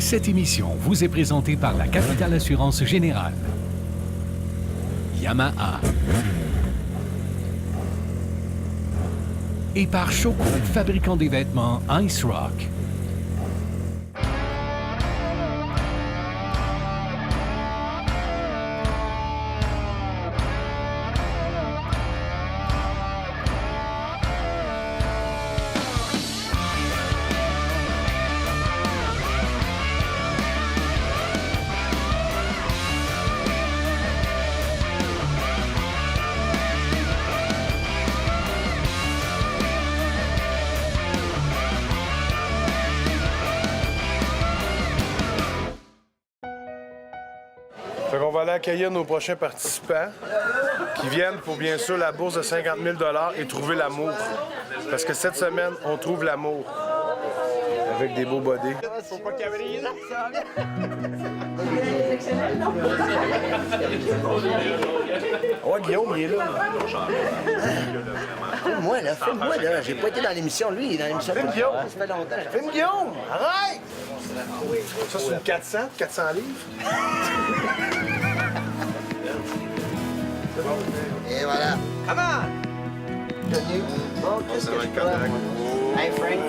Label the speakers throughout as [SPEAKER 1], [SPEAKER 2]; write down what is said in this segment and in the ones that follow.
[SPEAKER 1] Cette émission vous est présentée par la Capitale Assurance Générale, Yamaha et par Choco, fabricant des vêtements Ice Rock.
[SPEAKER 2] Fait qu'on va aller accueillir nos prochains participants qui viennent pour, bien sûr, la bourse de 50 000 $ et trouver l'amour. Parce que cette semaine, on trouve l'amour. Avec des beaux bodés. Faut pas cabrir. Ouais, Guillaume, il est là.
[SPEAKER 3] Filme-moi, là, filme-moi, là. J'ai pas été dans l'émission, lui, il est dans l'émission.
[SPEAKER 2] Filme Guillaume.
[SPEAKER 3] Ça fait longtemps.
[SPEAKER 2] Filme Guillaume, arrête! Ça, c'est une 400 livres.
[SPEAKER 3] Et voilà. Come on! Bon, qu'est-ce que tu vois? Hey, Frank.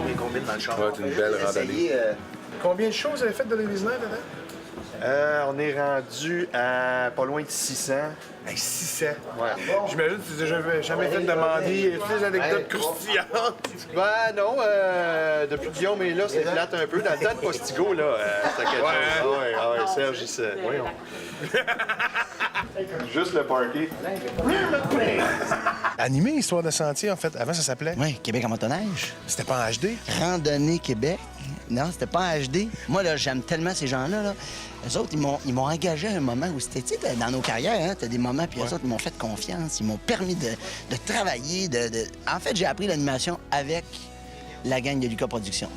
[SPEAKER 4] Les combines dans le char.
[SPEAKER 2] Ouais, c'est une belle randonnée. Combien de choses vous avez faites de Ladies Night, dedans?
[SPEAKER 4] On est rendu à pas loin de 600.
[SPEAKER 2] Hey, 600.
[SPEAKER 4] Ouais.
[SPEAKER 2] J'imagine que tu n'as jamais fait demander des anecdotes croustillantes.
[SPEAKER 4] Ben non, depuis que Guillaume est là, c'est plate un peu. Dans le temps de Postigo, là, c'était quelque chose. Ouais, Serge, il se... Voyons. Juste le party.
[SPEAKER 2] Animé Histoire de sentier, en fait. Avant, ça s'appelait?
[SPEAKER 3] Oui, Québec en motoneige.
[SPEAKER 2] C'était pas en HD?
[SPEAKER 3] Randonnée Québec. Non, c'était pas en HD. Moi, là, j'aime tellement ces gens-là. Là. Eux autres, ils m'ont engagé à un moment où c'était, tu sais, dans nos carrières, hein, t'as des moments, puis eux autres, ils m'ont fait confiance. Ils m'ont permis de travailler. En fait, j'ai appris l'animation avec la gang de Lucas Productions.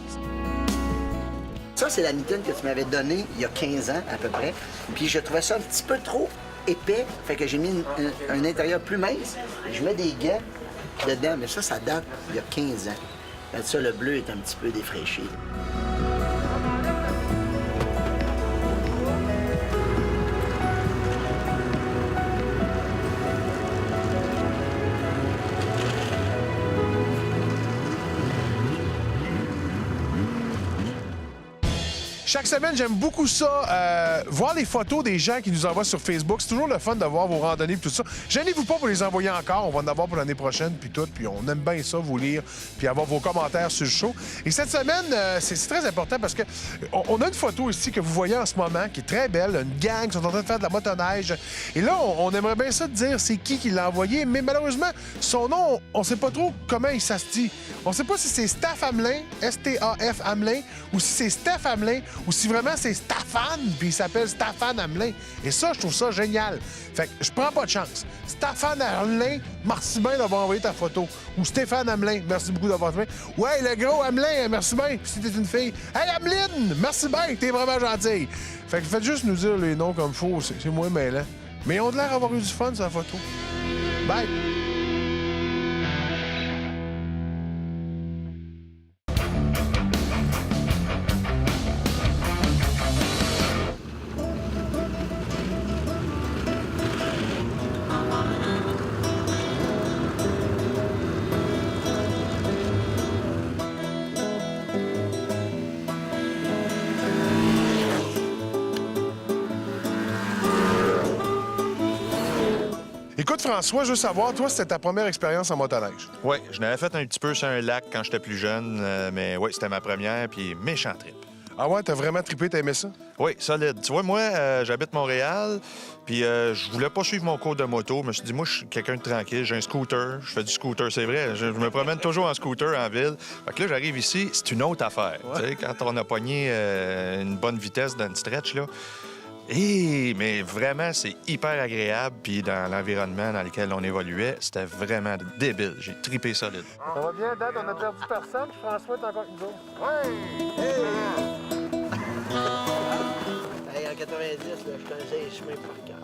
[SPEAKER 3] Ça, c'est la mitaine que tu m'avais donnée il y a 15 ans, à peu près. Puis je trouvais ça un petit peu trop épais, fait que j'ai mis un intérieur plus mince. Je mets des gants dedans, mais ça date il y a 15 ans. Fait que ça, le bleu est un petit peu défraîchi.
[SPEAKER 2] Chaque semaine, j'aime beaucoup ça, voir les photos des gens qui nous envoient sur Facebook. C'est toujours le fun de voir vos randonnées et tout ça. Gênez-vous pas pour les envoyer encore. On va en avoir pour l'année prochaine, puis tout. Puis on aime bien ça, vous lire, puis avoir vos commentaires sur le show. Et cette semaine, c'est très important parce que on a une photo ici que vous voyez en ce moment, qui est très belle. Une gang qui sont en train de faire de la motoneige. Et là, on aimerait bien ça de dire c'est qui l'a envoyé. Mais malheureusement, son nom, on sait pas trop comment ça se dit. On sait pas si c'est Staph Hamelin, S-T-A-F Hamelin, ou si c'est Steph Hamelin, ou si vraiment c'est Staffan, puis il s'appelle Staffan Hamelin. Et ça, je trouve ça génial. Fait que je prends pas de chance. Staffan Hamelin, merci bien d'avoir envoyé ta photo. Ou Stéphane Hamelin, merci beaucoup d'avoir fait. Ouais, le gros Hamelin, merci bien. Puis si t'es une fille, hey Hameline, merci bien, t'es vraiment gentille. Fait que faites juste nous dire les noms comme faut, c'est moins mêlant. Mais ils ont de l'air d'avoir eu du fun sur la photo. Bye! Écoute, François, je veux savoir, toi, c'était ta première expérience en motoneige.
[SPEAKER 4] Oui, je l'avais fait un petit peu sur un lac quand j'étais plus jeune, mais oui, c'était ma première, puis méchant trip.
[SPEAKER 2] Ah ouais, t'as vraiment trippé, t'as aimé ça?
[SPEAKER 4] Oui, solide. Tu vois, moi, j'habite Montréal, puis je voulais pas suivre mon cours de moto. Je me suis dit, moi, je suis quelqu'un de tranquille, j'ai un scooter, je fais du scooter, c'est vrai. Je me promène toujours en scooter en ville. Fait que là, j'arrive ici, c'est une autre affaire. Ouais. Tu sais, quand on a pogné une bonne vitesse dans une stretch, là. Mais vraiment, c'est hyper agréable. Puis dans l'environnement dans lequel on évoluait, c'était vraiment débile. J'ai trippé solide.
[SPEAKER 2] Ça va bien, Dad? On a perdu personne. François est encore avec nous autres. Ouais!
[SPEAKER 3] Hey, en 90, là, je connaissais les chemins par cœur.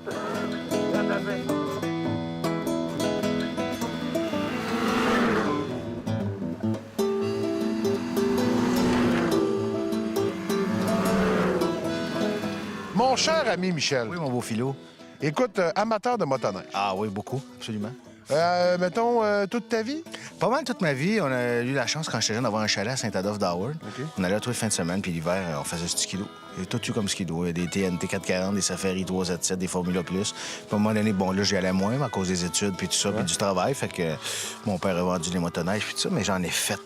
[SPEAKER 2] Mon cher ami Michel,
[SPEAKER 5] Oui, mon beau philo.
[SPEAKER 2] écoute, amateur de motoneige.
[SPEAKER 5] Ah oui, beaucoup, absolument.
[SPEAKER 2] Mettons, toute ta vie?
[SPEAKER 5] Pas mal toute ma vie. On a eu la chance, quand j'étais jeune, d'avoir un chalet à Saint-Adolphe d'Howard. On allait là tous les fins de semaine, puis l'hiver, on faisait du skidoo. J'ai tout eu comme skidoo. Il y a des TNT 440, des Safari 377, des Formula Plus. Puis à un moment donné, bon, là, j'y allais moins à cause des études, puis tout ça, puis du travail. Fait que mon père a vendu les motoneiges, puis tout ça. Mais j'en ai fait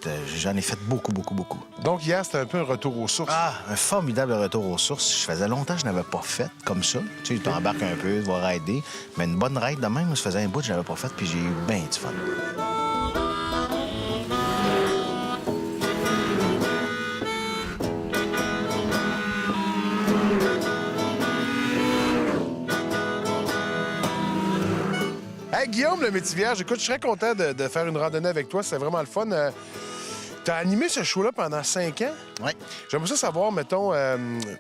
[SPEAKER 5] beaucoup, beaucoup, beaucoup.
[SPEAKER 2] Donc, hier, c'était un peu un retour aux sources.
[SPEAKER 5] Ah, un formidable retour aux sources. Je faisais longtemps que je n'avais pas fait comme ça. Tu sais, tu t'embarques un peu, tu vas rider. Mais une bonne ride de même, ça faisait un bout que je n'avais pas fait, puis j'ai eu bien du fun.
[SPEAKER 2] Hey, Guillaume, le Métivierge, écoute, je serais content de faire une randonnée avec toi. C'est vraiment le fun. T'as animé ce show-là pendant 5 ans?
[SPEAKER 3] Oui.
[SPEAKER 2] J'aimerais ça savoir, mettons,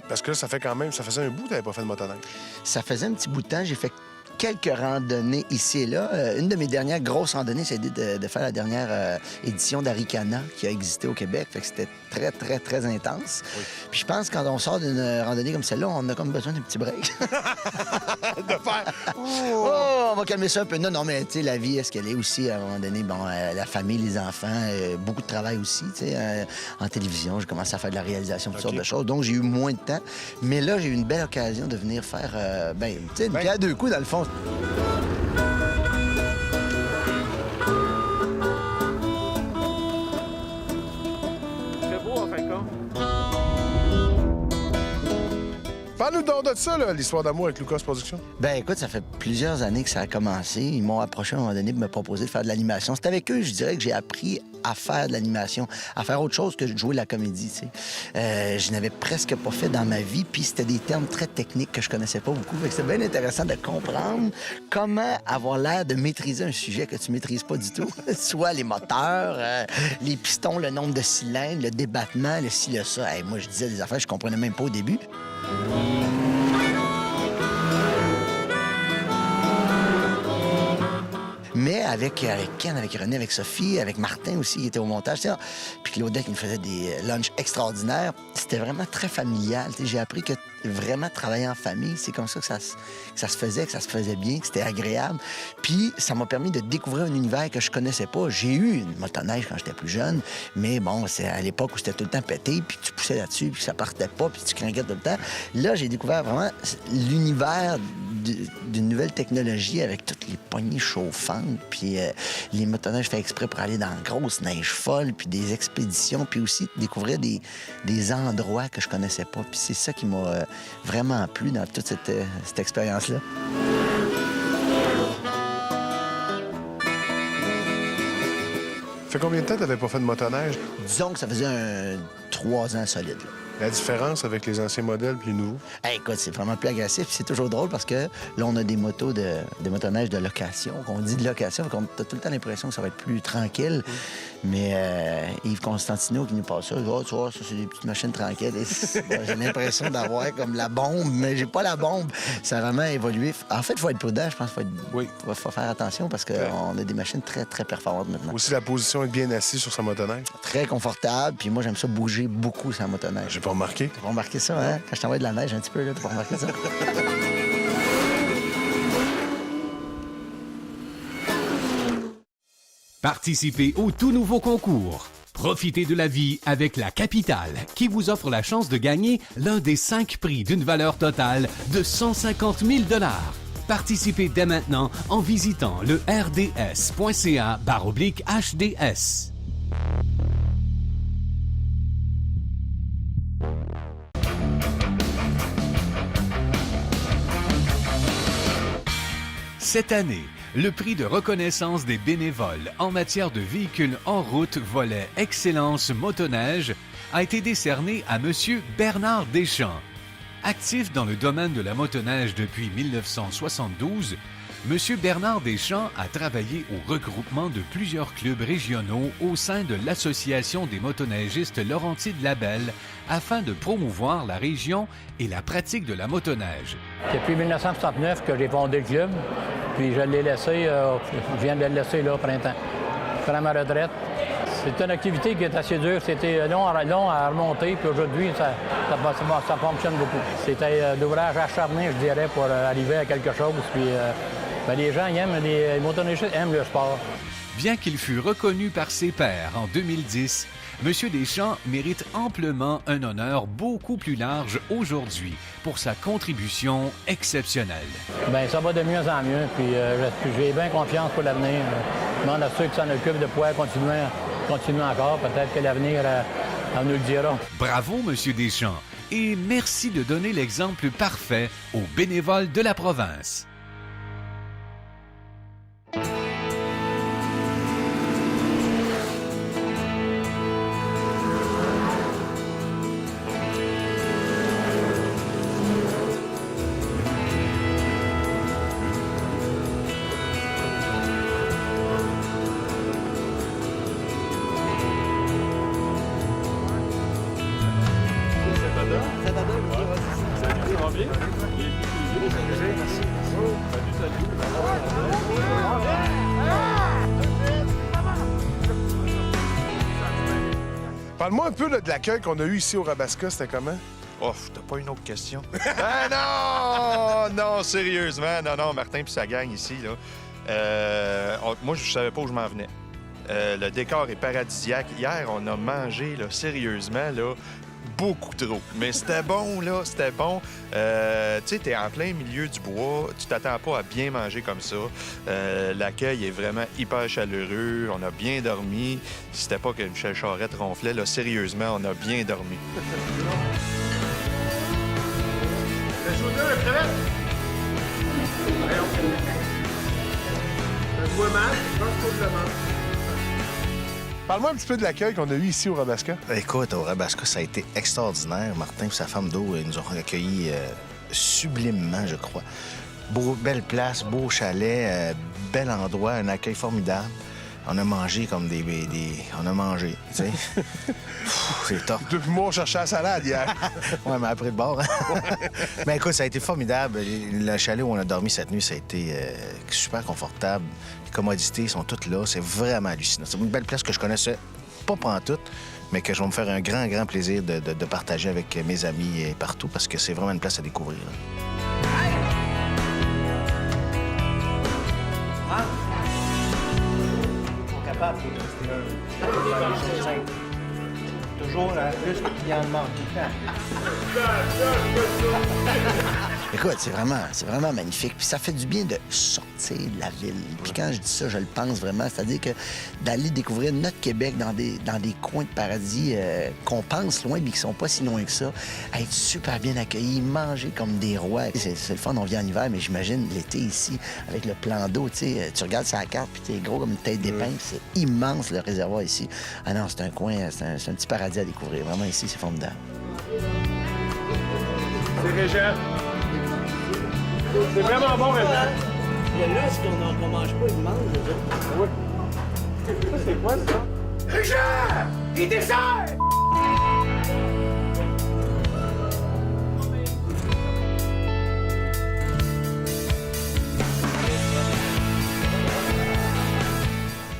[SPEAKER 2] parce que là, ça faisait un bout que t'avais pas fait de motoneige.
[SPEAKER 3] Ça faisait un petit bout de temps. J'ai fait quelques randonnées ici et là. Une de mes dernières grosses randonnées, c'était de faire la dernière édition d'Aricana qui a existé au Québec. Fait que c'était très, très, très intense. Oui. Puis je pense que quand on sort d'une randonnée comme celle-là, on a comme besoin d'un petit break.
[SPEAKER 2] De faire...
[SPEAKER 3] Oh, on va calmer ça un peu. Non, mais tu sais, la vie, est-ce qu'elle est aussi, à un moment donné, bon, la famille, les enfants, beaucoup de travail aussi, tu sais, en télévision, j'ai commencé à faire de la réalisation, toutes sortes de choses. Donc, j'ai eu moins de temps. Mais là, j'ai eu une belle occasion de venir faire, tu sais, une pierre à deux coups, dans le fond.
[SPEAKER 6] C'est beau, en fin de compte.
[SPEAKER 2] Parle-nous donc de ça, là, l'histoire d'amour avec Lucas Productions.
[SPEAKER 3] Ben écoute, ça fait plusieurs années que ça a commencé. Ils m'ont approché à un moment donné pour me proposer de faire de l'animation. C'est avec eux, je dirais, que j'ai appris à faire de l'animation, à faire autre chose que de jouer de la comédie, tu sais. Je n'avais presque pas fait dans ma vie, puis c'était des termes très techniques que je connaissais pas beaucoup. Fait que c'était bien intéressant de comprendre comment avoir l'air de maîtriser un sujet que tu maîtrises pas du tout. Soit les moteurs, les pistons, le nombre de cylindres, le débattement, le ci, le ça. Hey, moi, je disais des affaires que je comprenais même pas au début. Mais avec Ken, avec René, avec Sophie, avec Martin aussi, qui était au montage, puis Claudette qui nous faisait des lunchs extraordinaires, c'était vraiment très familial. J'ai appris que vraiment travailler en famille, c'est comme ça que ça se faisait, que ça se faisait bien, que c'était agréable. Puis ça m'a permis de découvrir un univers que je connaissais pas. J'ai eu une motoneige quand j'étais plus jeune, mais bon, c'est à l'époque où c'était tout le temps pété, puis tu poussais là-dessus, puis ça partait pas, puis tu craquais tout le temps. Là, j'ai découvert vraiment l'univers d'une nouvelle technologie avec toutes les poignées chauffantes, puis les motoneiges faits exprès pour aller dans la grosse neige folle, puis des expéditions, puis aussi découvrir des endroits que je connaissais pas. Puis c'est ça qui m'a vraiment plu dans toute cette expérience-là.
[SPEAKER 2] Fait combien de temps t'avais pas fait de motoneige?
[SPEAKER 3] Disons que ça faisait 3 ans solide, là.
[SPEAKER 2] La différence avec les anciens modèles puis les nouveaux?
[SPEAKER 3] Hey, écoute, c'est vraiment plus agressif. C'est toujours drôle parce que là, on a des motos des motoneiges de location. On dit de location, donc on a tout le temps l'impression que ça va être plus tranquille. Mais Yves Constantino qui nous passe ça, oh, tu vois, ça, c'est des petites machines tranquilles. J'ai l'impression d'avoir comme la bombe, mais j'ai pas la bombe. Ça a vraiment évolué. En fait, il faut être prudent, je pense. Faut faire attention parce qu'on a des machines très, très performantes maintenant.
[SPEAKER 2] Aussi, la position est bien assise sur sa motoneige.
[SPEAKER 3] Très confortable. Puis moi, j'aime ça bouger beaucoup sur la motoneige.
[SPEAKER 2] J'ai pas remarqué.
[SPEAKER 3] T'as pas remarqué ça, hein? Quand je t'envoie de la neige un petit peu, là, t'as pas remarqué ça?
[SPEAKER 1] Participez au tout nouveau concours. Profitez de la vie avec la Capitale, qui vous offre la chance de gagner l'un des 5 prix d'une valeur totale de 150 000 $. Participez dès maintenant en visitant le rds.ca/HDS. Cette année, le prix de reconnaissance des bénévoles en matière de véhicules en route volet Excellence Motoneige a été décerné à M. Bernard Deschamps. Actif dans le domaine de la motoneige depuis 1972, M. Bernard Deschamps a travaillé au regroupement de plusieurs clubs régionaux au sein de l'Association des motoneigistes Laurentides-Labelle afin de promouvoir la région et la pratique de la motoneige.
[SPEAKER 7] Depuis 1969 que j'ai fondé le club, puis je l'ai laissé, je viens de le laisser là au printemps. Je prends ma retraite. C'est une activité qui est assez dure. C'était long à remonter, puis aujourd'hui, ça fonctionne beaucoup. C'était d'ouvrage acharné, je dirais, pour arriver à quelque chose. Puis les gens les motoneigistes aiment le sport.
[SPEAKER 1] Bien qu'il fût reconnu par ses pairs en 2010, M. Deschamps mérite amplement un honneur beaucoup plus large aujourd'hui pour sa contribution exceptionnelle.
[SPEAKER 7] Bien, ça va de mieux en mieux, puis j'ai bien confiance pour l'avenir. Je demande à ceux qui s'en occupent de pouvoir continuer encore. Peut-être que l'avenir nous le dira.
[SPEAKER 1] Bravo, M. Deschamps, et merci de donner l'exemple parfait aux bénévoles de la province.
[SPEAKER 2] Parle-moi un peu là, de l'accueil qu'on a eu ici au Rabasca, c'était comment?
[SPEAKER 4] Oh, t'as pas une autre question? Ah non! Non, sérieusement. Non, Martin puis sa gang ici, là. Moi, je savais pas où je m'en venais. Le décor est paradisiaque. Hier, on a mangé, là, sérieusement, là, beaucoup trop. Mais c'était bon, là, c'était bon. Tu sais, t'es en plein milieu du bois, tu t'attends pas à bien manger comme ça. L'accueil est vraiment hyper chaleureux, on a bien dormi. Si c'était pas que Michel Charette ronflait, là, sérieusement, on a bien dormi.
[SPEAKER 2] Parle-moi un petit peu de l'accueil qu'on a eu ici au Rabasca.
[SPEAKER 5] Écoute, au Rabasca, ça a été extraordinaire. Martin et sa femme d'eau nous ont accueillis sublimement, je crois. Belle place, beau chalet, bel endroit, un accueil formidable. On a mangé comme on a mangé, tu sais. C'est top.
[SPEAKER 2] Depuis moi, on cherchait la salade hier.
[SPEAKER 5] Oui, mais après le bord. Mais écoute, ça a été formidable. Le chalet où on a dormi cette nuit, ça a été super confortable. Les commodités sont toutes là. C'est vraiment hallucinant. C'est une belle place que je connaissais pas pantoute, mais que je vais me faire un grand, grand plaisir de partager avec mes amis et partout parce que c'est vraiment une place à découvrir.
[SPEAKER 8] Capable de rester toujours plus qu'il en manque tout le temps.
[SPEAKER 3] Écoute, c'est vraiment magnifique. Puis ça fait du bien de sortir de la ville. Puis quand je dis ça, je le pense vraiment. C'est-à-dire que d'aller découvrir notre Québec dans des coins de paradis qu'on pense loin, mais qui sont pas si loin que ça, être super bien accueillis, manger comme des rois. C'est le fun, on vient en hiver, mais j'imagine l'été ici, avec le plan d'eau, tu sais, tu regardes sa carte, puis t'es gros comme une tête d'épingle. C'est immense, le réservoir ici. Ah non, c'est un coin, c'est un petit paradis à découvrir. Vraiment, ici, c'est formidable.
[SPEAKER 6] C'est Régent. C'est vraiment bon, Régent.
[SPEAKER 8] Le lustre qu'on mange pas, il mange.
[SPEAKER 6] Oui. Ça, c'est quoi, ça? Régent! Il dessert!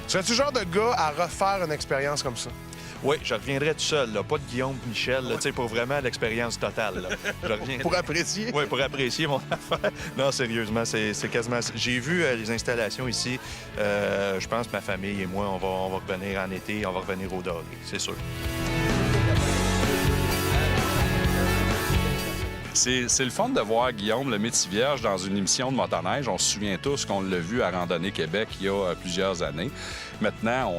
[SPEAKER 2] Serais-tu le genre de gars à refaire une expérience comme ça?
[SPEAKER 4] Oui, je reviendrai tout seul, là, pas de Guillaume Michel, tu sais, pour vraiment l'expérience totale. Là. Je reviendrai...
[SPEAKER 2] Pour apprécier?
[SPEAKER 4] Oui, pour apprécier mon affaire. Non, sérieusement, c'est quasiment... J'ai vu les installations ici. Je pense que ma famille et moi, on va revenir en été, on va revenir au Doré, c'est sûr.
[SPEAKER 9] C'est le fun de voir Guillaume le Métis-Vierge dans une émission de motoneige. On se souvient tous qu'on l'a vu à Randonnée Québec il y a plusieurs années. Maintenant,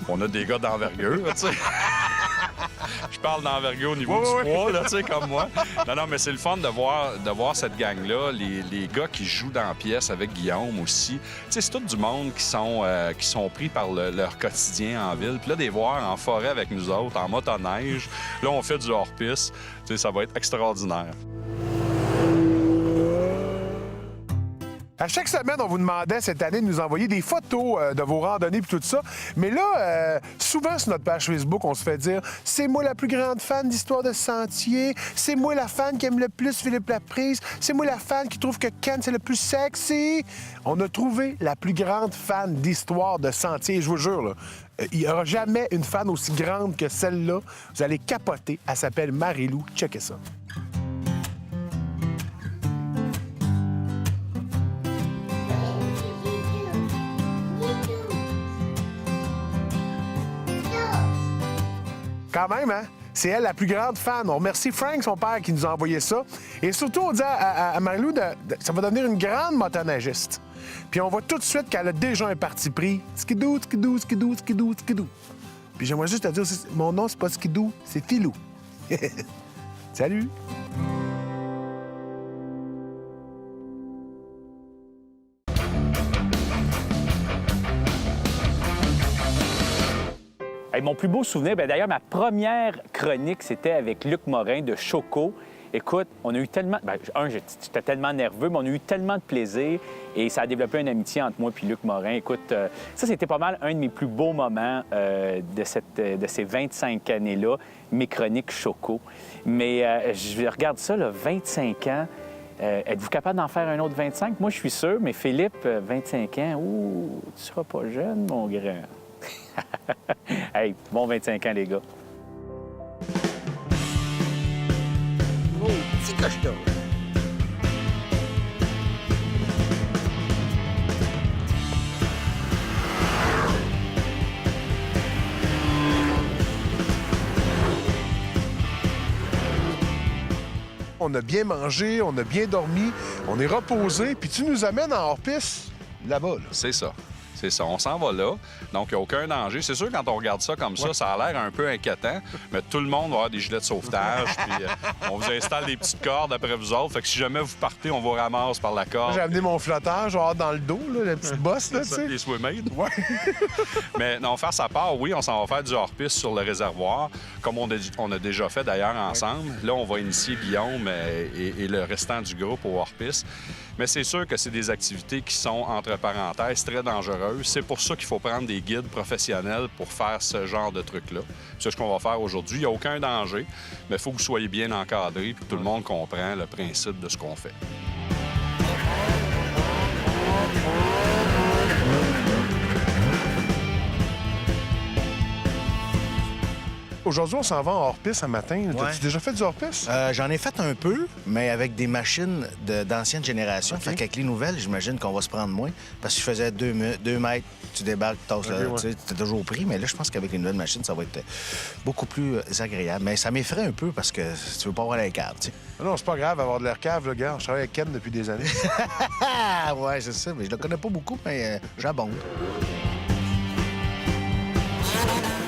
[SPEAKER 9] on a des gars d'envergure, tu sais. Je parle d'envergure au niveau du poids, là, tu sais, comme moi. Non, mais c'est le fun de voir cette gang-là, les gars qui jouent dans la pièce avec Guillaume aussi. Tu sais, c'est tout du monde qui sont pris par leur quotidien en ville. Puis là, des voir en forêt avec nous autres, en motoneige. Là, on fait du hors-piste. Tu sais, ça va être extraordinaire.
[SPEAKER 2] À chaque semaine, on vous demandait cette année de nous envoyer des photos de vos randonnées et tout ça. Mais là, souvent sur notre page Facebook, on se fait dire « C'est moi la plus grande fan d'histoire de sentier. C'est moi la fan qui aime le plus Philippe Laprise. C'est moi la fan qui trouve que Ken, c'est le plus sexy. » On a trouvé la plus grande fan d'histoire de sentier. Je vous jure, là, Il n'y aura jamais une fan aussi grande que celle-là. Vous allez capoter. Elle s'appelle Marie-Lou. Checkez ça. Quand même, hein? C'est elle la plus grande fan. On remercie Frank, son père, qui nous a envoyé ça. Et surtout, on dit à Marie-Lou, ça va devenir une grande motoneigiste. Puis on voit tout de suite qu'elle a déjà un parti pris. Skidoo, skidoo, skidoo, skidoo, skidoo. Puis j'aimerais juste te dire, mon nom, c'est pas Skidoo, c'est Philou. Salut!
[SPEAKER 10] Hey, mon plus beau souvenir, bien, d'ailleurs, ma première chronique, c'était avec Luc Morin de Choco. Écoute, on a eu tellement... Bien, j'étais tellement nerveux, mais on a eu tellement de plaisir et ça a développé une amitié entre moi et Luc Morin. Écoute, ça, c'était pas mal un de mes plus beaux moments de ces 25 années-là, mes chroniques Choco. Mais je regarde ça, là, 25 ans. Êtes-vous capable d'en faire un autre 25? Moi, je suis sûr, mais Philippe, 25 ans, ouh, tu seras pas jeune, mon grand. Hey, bon 25 ans, les gars.
[SPEAKER 3] Oh, petit cocheton.
[SPEAKER 2] On a bien mangé, on a bien dormi, on est reposé, puis tu nous amènes en hors-piste là-bas. Là.
[SPEAKER 9] C'est ça. C'est ça. On s'en va là. Donc, il n'y a aucun danger. C'est sûr, quand on regarde ça comme ça, ça a l'air un peu inquiétant, mais tout le monde va avoir des gilets de sauvetage. Puis, on vous installe des petites cordes après vous autres. Fait que si jamais vous partez, on vous ramasse par la corde.
[SPEAKER 2] J'ai amené mon flotteur, genre dans le dos, là, la petite bosse, là, tu sais.
[SPEAKER 9] Les swim-aids.
[SPEAKER 2] Ouais.
[SPEAKER 9] Mais non, faire sa part, oui, on s'en va faire du hors-piste sur le réservoir, comme on a déjà fait d'ailleurs ensemble. Là, on va initier Guillaume et le restant du groupe au hors-piste. Mais c'est sûr que c'est des activités qui sont, entre parenthèses, très dangereuses. C'est pour ça qu'il faut prendre des guides professionnels pour faire ce genre de trucs-là. C'est ce qu'on va faire aujourd'hui. Il n'y a aucun danger, mais il faut que vous soyez bien encadrés et que tout le monde comprend le principe de ce qu'on fait.
[SPEAKER 2] Aujourd'hui, on s'en va en hors-piste ce matin.
[SPEAKER 5] Ouais.
[SPEAKER 2] T'as-tu déjà fait du hors-piste?
[SPEAKER 5] J'en ai fait un peu, mais avec des machines d'ancienne génération. Fait qu'avec les nouvelles, j'imagine qu'on va se prendre moins. Parce que je faisais 2 mètres, tu débarques, tasses là, tu sais, t'es toujours pris. Mais là, je pense qu'avec les nouvelles machines, ça va être beaucoup plus agréable. Mais ça m'effraie un peu parce que tu veux pas avoir l'air cave, tu sais.
[SPEAKER 2] Non, c'est pas grave avoir de l'air cave, le gars. Je travaille avec Ken depuis des années.
[SPEAKER 5] Ouais, c'est ça. Mais je le connais pas beaucoup, mais j'abonde.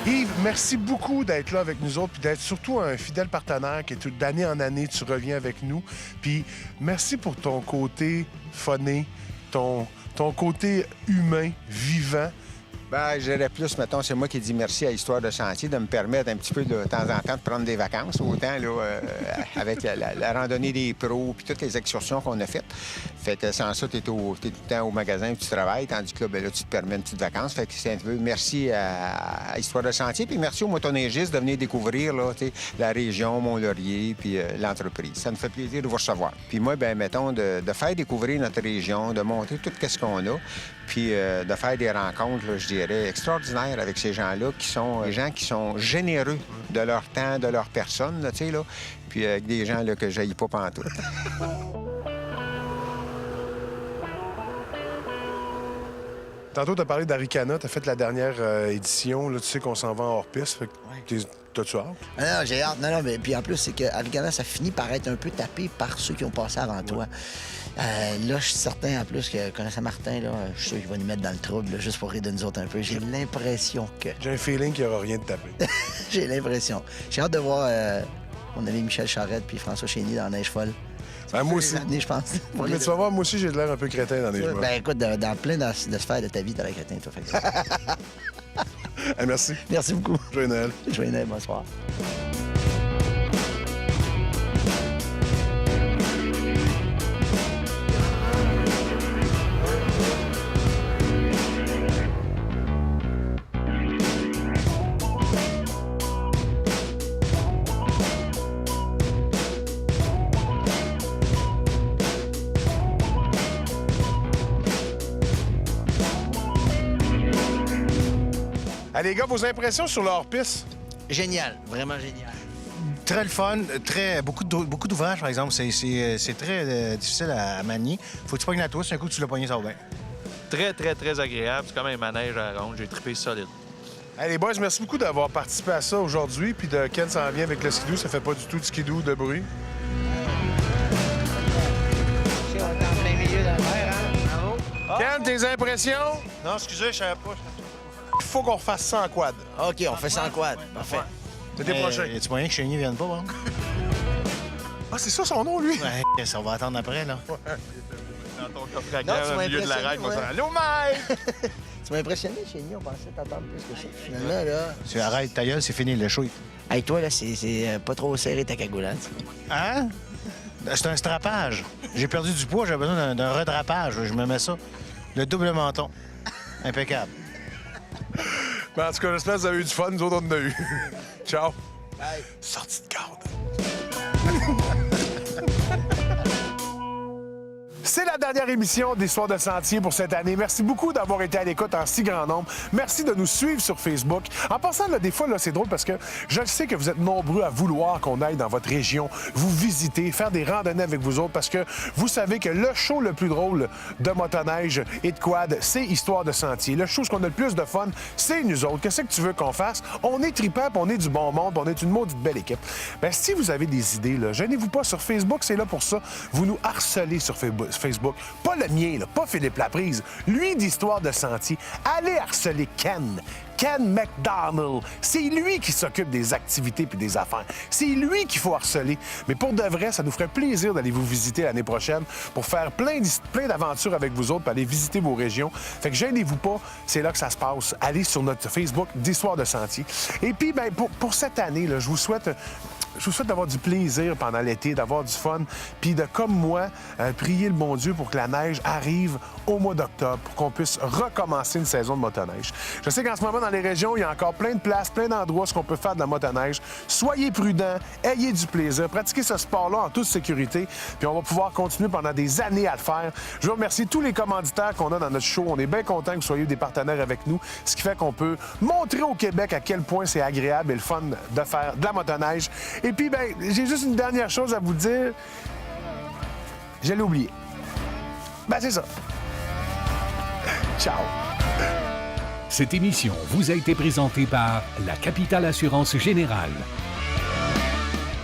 [SPEAKER 2] Yves, merci beaucoup d'être là avec nous autres, puis d'être surtout un fidèle partenaire qui est d'année en année, tu reviens avec nous. Puis merci pour ton côté phoné, ton côté humain, vivant.
[SPEAKER 11] Ben, je dirais plus, mettons, c'est moi qui dis merci à Histoire de Sentier de me permettre un petit peu de temps en temps de prendre des vacances, autant là, avec la randonnée des pros puis toutes les excursions qu'on a faites. Fait que sans ça, t'es tout le temps au magasin où tu travailles, tandis que là, ben, là, tu te permets une petite vacance. Fait que c'est un peu merci à Histoire de Sentier, puis merci aux motoneigistes de venir découvrir là, la région, Mont-Laurier, puis l'entreprise. Ça nous fait plaisir de vous recevoir. Puis moi, ben mettons, de faire découvrir notre région, de montrer tout ce qu'on a, puis de faire des rencontres, là, je dirais, extraordinaires avec ces gens-là, qui sont des gens qui sont généreux de leur temps, de leur personne, tu sais, là, puis avec des gens là, que j'haïs pas pantoute.
[SPEAKER 2] Tantôt, tu as parlé d'Aricana, tu as fait la dernière édition, là, tu sais qu'on s'en va en hors-piste. T'as-tu hâte?
[SPEAKER 3] Non, j'ai hâte. Non, mais puis en plus, c'est qu'Aricana, ça finit par être un peu tapé par ceux qui ont passé avant toi. Là, je suis certain, en plus, que connaissant Martin, là, je suis sûr qu'il va nous mettre dans le trouble, là, juste pour rire de nous autres un peu. J'ai l'impression que...
[SPEAKER 2] J'ai un feeling qu'il n'y aura rien de tapé.
[SPEAKER 3] J'ai l'impression. J'ai hâte de voir mon ami Michel Charette puis François Chénier dans Neige folle.
[SPEAKER 2] Ben, moi aussi.
[SPEAKER 3] Je pense.
[SPEAKER 2] Mais tu vas voir, moi aussi, j'ai de l'air un peu crétin dans les joueurs.
[SPEAKER 3] Ben écoute, dans plein de sphères de ta vie, t'as l'air crétin, toi.
[SPEAKER 2] Hey, merci.
[SPEAKER 3] Merci beaucoup.
[SPEAKER 2] Joyeux Noël.
[SPEAKER 3] Joyeux Noël, bonsoir.
[SPEAKER 2] Allez, les gars, vos impressions sur leur piste?
[SPEAKER 3] Génial, vraiment génial.
[SPEAKER 5] Très le fun, beaucoup d'ouvrages, par exemple. C'est très difficile à manier. Faut que tu pognes la touche, un coup, tu l'as pogné, ça va bien.
[SPEAKER 4] Très, très, très agréable. C'est comme un manège à ronde. J'ai trippé solide.
[SPEAKER 2] Hey, les boys, merci beaucoup d'avoir participé à ça aujourd'hui. Puis de Ken s'en vient avec le skidoo. Ça fait pas du tout de skidoo, de bruit.
[SPEAKER 8] On est en plein milieu de la mer, hein? Bravo.
[SPEAKER 2] Ken, tes impressions?
[SPEAKER 5] Non, excusez, je savais pas.
[SPEAKER 2] Il faut qu'on refasse ça en quad.
[SPEAKER 3] OK, on fait ça en quad. Parfait.
[SPEAKER 2] L'été prochain.
[SPEAKER 5] Y-tu moyen que Chénier vienne pas, bon?
[SPEAKER 2] Ah, c'est ça son nom, lui?
[SPEAKER 5] Ouais, ça va attendre après, là.
[SPEAKER 4] Dans ton coffre à
[SPEAKER 3] Non, tu
[SPEAKER 4] gants, au
[SPEAKER 3] m'as
[SPEAKER 4] milieu de la
[SPEAKER 3] impressionné,
[SPEAKER 4] règle, on
[SPEAKER 3] ouais.
[SPEAKER 4] s'en allô, Mike!
[SPEAKER 3] Tu m'as impressionné, Chénier. On pensait t'attendre plus que ça. Finalement, là...
[SPEAKER 5] Tu arrêtes ta gueule, c'est fini, le show.
[SPEAKER 3] Hey, toi, là, c'est pas trop serré ta cagoulade.
[SPEAKER 5] Hein? C'est un strapage. J'ai perdu du poids, j'ai besoin d'un redrapage. Je me mets ça. Le double menton. Impeccable.
[SPEAKER 2] Ben, en tout cas, j'espère que vous avez eu du fun. Nous autres, on en a eu. Ciao.
[SPEAKER 3] Bye.
[SPEAKER 2] Sortie de garde. C'est la dernière émission d'Histoire de Sentier pour cette année. Merci beaucoup d'avoir été à l'écoute en si grand nombre. Merci de nous suivre sur Facebook. En passant, là, des fois, là, c'est drôle parce que je sais que vous êtes nombreux à vouloir qu'on aille dans votre région, vous visiter, faire des randonnées avec vous autres parce que vous savez que le show le plus drôle de motoneige et de quad, c'est Histoire de Sentier. Le show, ce qu'on a le plus de fun, c'est nous autres. Qu'est-ce que tu veux qu'on fasse? On est tripants, on est du bon monde, on est une maudite belle équipe. Ben, si vous avez des idées, là, gênez-vous pas sur Facebook, c'est là pour ça. Vous nous harcelez sur Facebook. Pas le mien, là, pas Philippe Laprise. Lui, d'Histoire de Sentier. Allez harceler Ken. Ken McDonald. C'est lui qui s'occupe des activités puis des affaires. C'est lui qu'il faut harceler. Mais pour de vrai, ça nous ferait plaisir d'aller vous visiter l'année prochaine pour faire plein d'aventures avec vous autres puis aller visiter vos régions. Fait que gênez-vous pas, c'est là que ça se passe. Allez sur notre Facebook d'Histoire de Sentier. Et puis, ben, pour cette année, là, je vous souhaite d'avoir du plaisir pendant l'été, d'avoir du fun, puis de, comme moi, prier le bon Dieu pour que la neige arrive au mois d'octobre, pour qu'on puisse recommencer une saison de motoneige. Je sais qu'en ce moment, dans les régions, il y a encore plein de places, plein d'endroits où on peut faire de la motoneige. Soyez prudents, ayez du plaisir, pratiquez ce sport-là en toute sécurité, puis on va pouvoir continuer pendant des années à le faire. Je veux remercier tous les commanditaires qu'on a dans notre show. On est bien contents que vous soyez des partenaires avec nous, ce qui fait qu'on peut montrer au Québec à quel point c'est agréable et le fun de faire de la motoneige. Et puis, ben, j'ai juste une dernière chose à vous dire. Je l'ai oublié. Ben, c'est ça. Ciao.
[SPEAKER 1] Cette émission vous a été présentée par la Capitale Assurance Générale,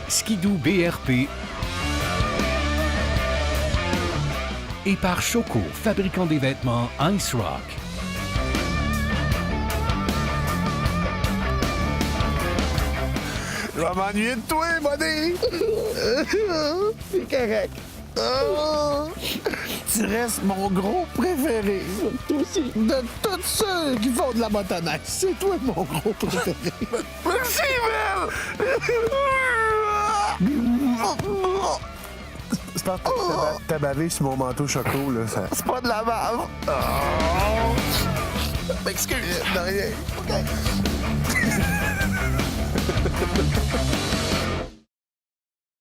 [SPEAKER 1] Skidoo BRP et par Choco, fabricant des vêtements Ice Rock.
[SPEAKER 2] Je vais m'ennuyer de toi, buddy!
[SPEAKER 3] C'est correct.
[SPEAKER 2] Oh! Tu restes mon gros préféré.
[SPEAKER 3] Toi aussi.
[SPEAKER 2] De tous ceux qui font de la motoneige, c'est toi mon gros préféré. Merci, Mel! C'est parce que t'as bavé sur mon manteau choco, là. Ça...
[SPEAKER 3] C'est pas de la bave.
[SPEAKER 2] Oh! M'excuse, de rien. OK.